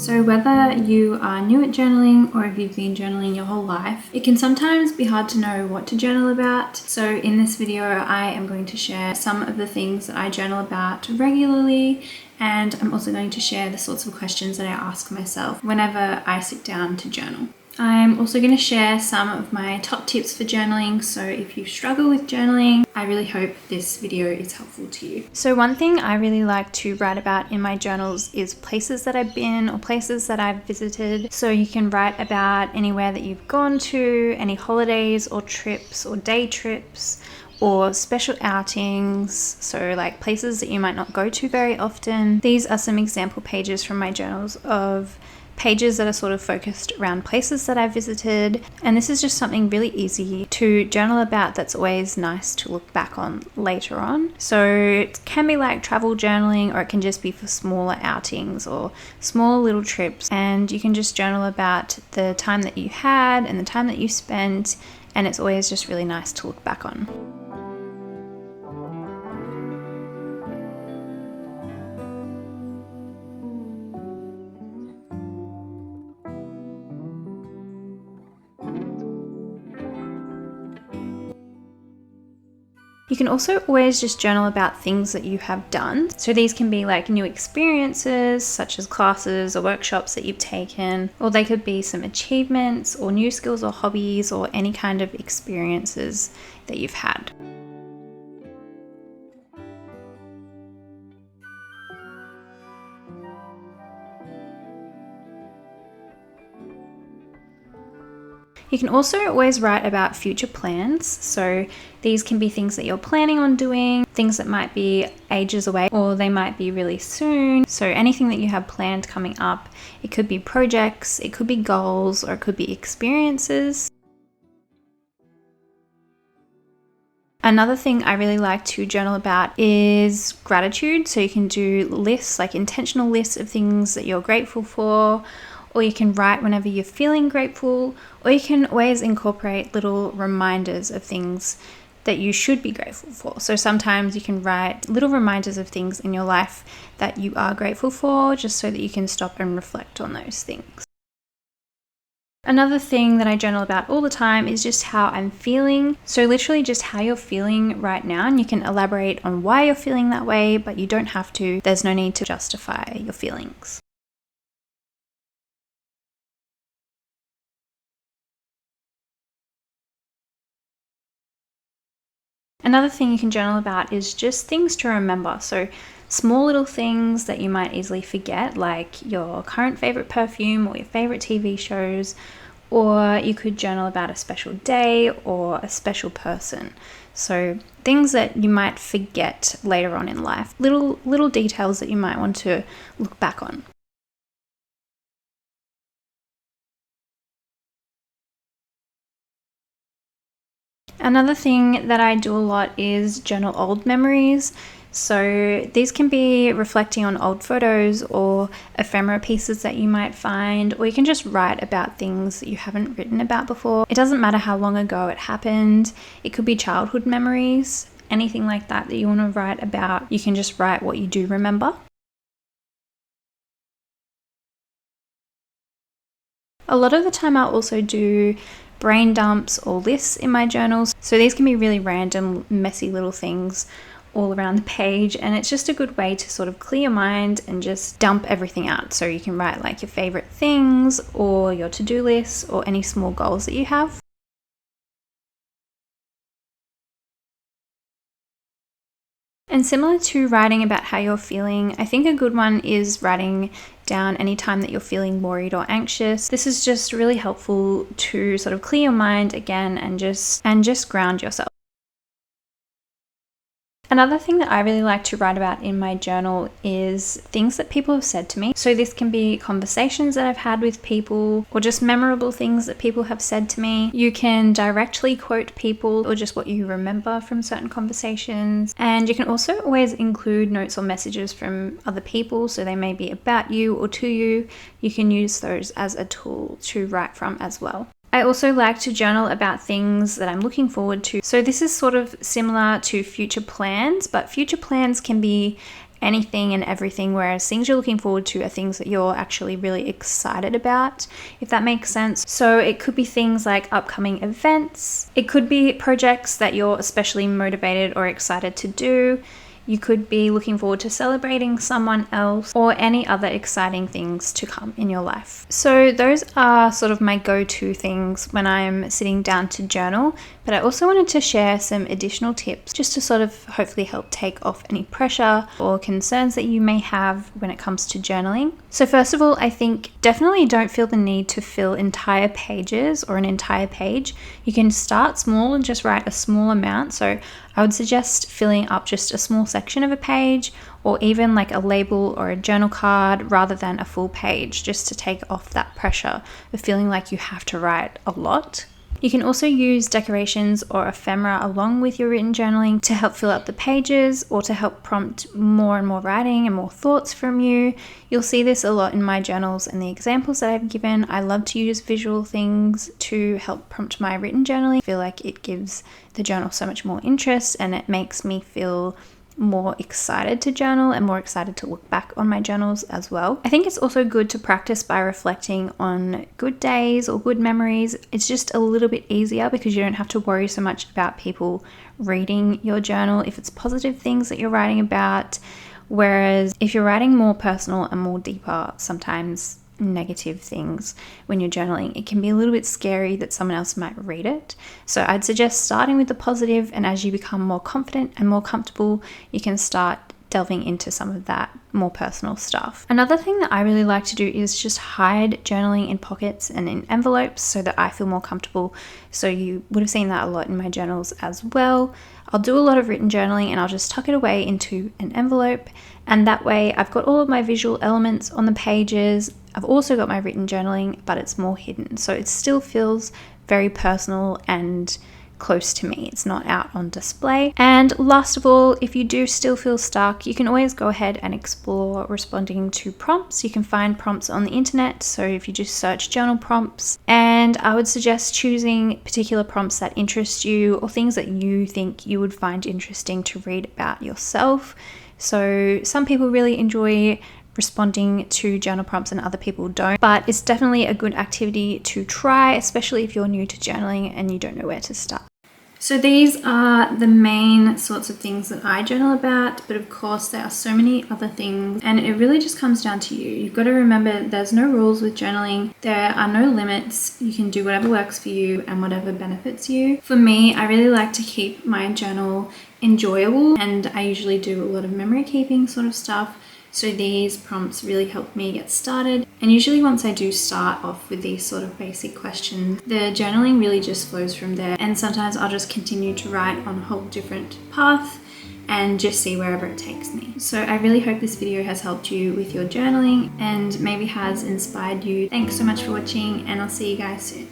So whether you are new at journaling or if you've been journaling your whole life, it can sometimes be hard to know what to journal about. So in this video, I am going to share some of the things that I journal about regularly, and I'm also going to share the sorts of questions that I ask myself whenever I sit down to journal. I'm also going to share some of my top tips for journaling, so if you struggle with journaling, I really hope this video is helpful to you. So one thing I really like to write about in my journals is places that I've been or places that I've visited. So you can write about anywhere that you've gone to, any holidays or trips or day trips, or special outings, so like places that you might not go to very often. These are some example pages from my journals of pages that are sort of focused around places that I've visited, and this is just something really easy to journal about that's always nice to look back on later on. So it can be like travel journaling, or it can just be for smaller outings or smaller little trips, and you can just journal about the time that you had and the time that you spent, and it's always just really nice to look back on. You can also always just journal about things that you have done. So these can be like new experiences, such as classes or workshops that you've taken, or they could be some achievements or new skills or hobbies or any kind of experiences that you've had. You can also always write about future plans. So these can be things that you're planning on doing, things that might be ages away, or they might be really soon. So anything that you have planned coming up, it could be projects, it could be goals, or it could be experiences. Another thing I really like to journal about is gratitude. So you can do lists, like intentional lists of things that you're grateful for, or you can write whenever you're feeling grateful, or you can always incorporate little reminders of things that you should be grateful for. So sometimes you can write little reminders of things in your life that you are grateful for, just so that you can stop and reflect on those things. Another thing that I journal about all the time is just how I'm feeling. So literally just how you're feeling right now, and you can elaborate on why you're feeling that way, but you don't have to. There's no need to justify your feelings. Another thing you can journal about is just things to remember. So small little things that you might easily forget, like your current favorite perfume or your favorite TV shows, or you could journal about a special day or a special person. So things that you might forget later on in life, little details that you might want to look back on. Another thing that I do a lot is journal old memories. So these can be reflecting on old photos or ephemera pieces that you might find, or you can just write about things that you haven't written about before. It doesn't matter how long ago it happened. It could be childhood memories, anything like that that you want to write about. You can just write what you do remember. A lot of the time I'll also do brain dumps or lists in my journals. So these can be really random, messy little things all around the page, and it's just a good way to sort of clear your mind and just dump everything out. So you can write like your favorite things or your to-do lists or any small goals that you have. And similar to writing about how you're feeling, I think a good one is writing down any time that you're feeling worried or anxious. This is just really helpful to sort of clear your mind again and just ground yourself. Another thing that I really like to write about in my journal is things that people have said to me. So this can be conversations that I've had with people, or just memorable things that people have said to me. You can directly quote people or just what you remember from certain conversations. And you can also always include notes or messages from other people. So they may be about you or to you. You can use those as a tool to write from as well. I also like to journal about things that I'm looking forward to. So this is sort of similar to future plans, but future plans can be anything and everything, whereas things you're looking forward to are things that you're actually really excited about, if that makes sense. So it could be things like upcoming events. It could be projects that you're especially motivated or excited to do. You could be looking forward to celebrating someone else or any other exciting things to come in your life. So those are sort of my go-to things when I'm sitting down to journal, but I also wanted to share some additional tips just to sort of hopefully help take off any pressure or concerns that you may have when it comes to journaling. So first of all, I think definitely don't feel the need to fill entire pages or an entire page. You can start small and just write a small amount. So I would suggest filling up just a small section of a page, or even like a label or a journal card rather than a full page, just to take off that pressure of feeling like you have to write a lot. You can also use decorations or ephemera along with your written journaling to help fill up the pages or to help prompt more and more writing and more thoughts from you. You'll see this a lot in my journals and the examples that I've given. I love to use visual things to help prompt my written journaling. I feel like it gives the journal so much more interest and it makes me feel more excited to journal and more excited to look back on my journals as well. I think it's also good to practice by reflecting on good days or good memories. It's just a little bit easier because you don't have to worry so much about people reading your journal if it's positive things that you're writing about. Whereas if you're writing more personal and more deeper, sometimes negative things when you're journaling, it can be a little bit scary that someone else might read it. So I'd suggest starting with the positive, and as you become more confident and more comfortable, you can start delving into some of that more personal stuff. Another thing that I really like to do is just hide journaling in pockets and in envelopes so that I feel more comfortable. So you would have seen that a lot in my journals as well. I'll do a lot of written journaling and I'll just tuck it away into an envelope, and that way I've got all of my visual elements on the pages. I've also got my written journaling, but it's more hidden. So it still feels very personal and close to me. It's not out on display. And last of all, if you do still feel stuck, you can always go ahead and explore responding to prompts. You can find prompts on the internet. So if you just search journal prompts, and I would suggest choosing particular prompts that interest you or things that you think you would find interesting to read about yourself. So some people really enjoy responding to journal prompts and other people don't, but it's definitely a good activity to try, especially if you're new to journaling and you don't know where to start. So these are the main sorts of things that I journal about, but of course there are so many other things, and it really just comes down to you. You've got to remember there's no rules with journaling. There are no limits. You can do whatever works for you and whatever benefits you. For me, I really like to keep my journal enjoyable, and I usually do a lot of memory keeping sort of stuff. So these prompts really help me get started. And usually once I do start off with these sort of basic questions, the journaling really just flows from there. And sometimes I'll just continue to write on a whole different path and just see wherever it takes me. So I really hope this video has helped you with your journaling and maybe has inspired you. Thanks so much for watching, and I'll see you guys soon.